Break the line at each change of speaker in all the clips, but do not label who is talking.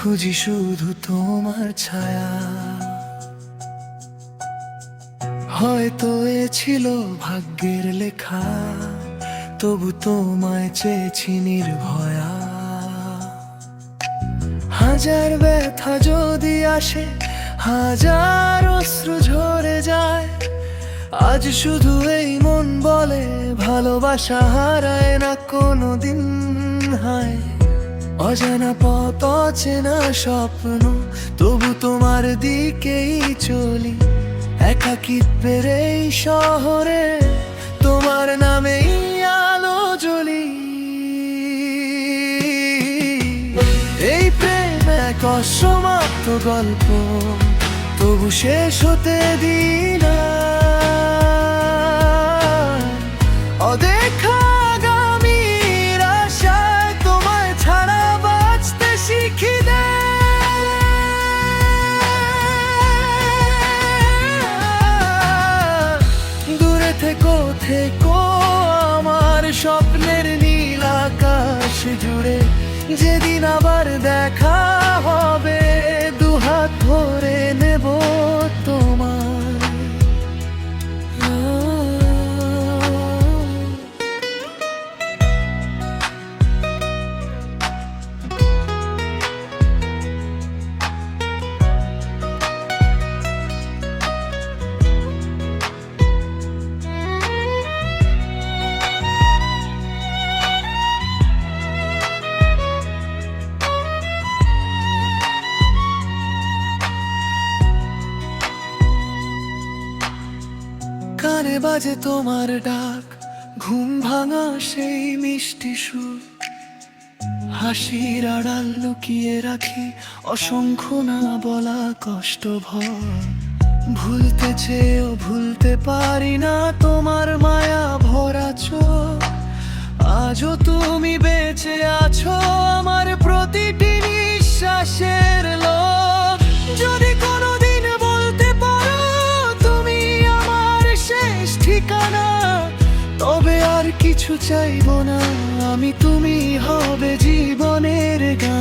খুঁজি শুধু তোমার ছায়া। হয়তো এ ছিল ভাগ্যের লেখা, তবু তোমায় চেয়েছি নির্ভয়া। হাজার ব্যথা যদি আসে, হাজার অশ্রু ঝরে যায়, আজ শুধু এই মন বলে ভালোবাসা হারায় না কোনোদিন। হায় অজানা পথ অচেনা স্বপ্ন, তবু তোমার দিকেই চলি। একাকিত্বের এই শহরে তোমার নামেই আলো জ্বলি। এই প্রেম এক অসমাপ্ত গল্প, তবু শেষ হতে দিই না। অদেখা আগামীর আশায় তোমায় ছাড়া বাঁচতে শিখি দে। দূরে থেকো থেকো আমার স্বপ্নের নীল আকাশ জুড়ে, যেদিন আবার দেখা হবে দুহাত ধরে নেব তোমার। কানে বাজে তোমার ডাক, ঘুম ভাঙা সেই মিষ্টি সুর। হাসির আড়াল লুকিয়ে রাখি অসংখ্য না বলা কষ্ট ভর। ভুলতে চেয়েও ভুলতে পারি না তোমার মায়া ভরা চোখ। আজও তুমি বেঁচে আছো আমার প্রতিটি নিঃশ্বাসের লোক। যদি কোনোদিন বলতে পারো তুমি আমার শেষ ঠিকানা, তবে আর কিছু চাইবো না আমি, তুমি হবে জীবনের গান।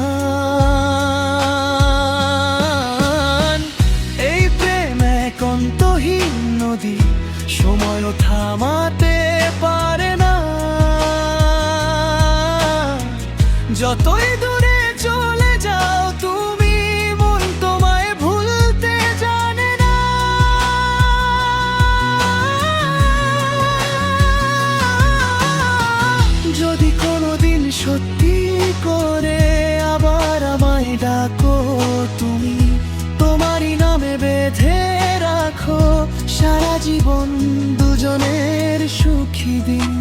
এই প্রেম এক অন্তহীন নদী, সময়ও থামাতে পারে না। যতই দূরে চলে যাও তুমি, মন তোমায় ভুলতে জানে না। যদি কোনোদিন সত্যি করে আবার আমায় ডাকো তুমি, তোমারই নামে বেঁধে রাখো সারা জীবন দুজনের সুখী দিন।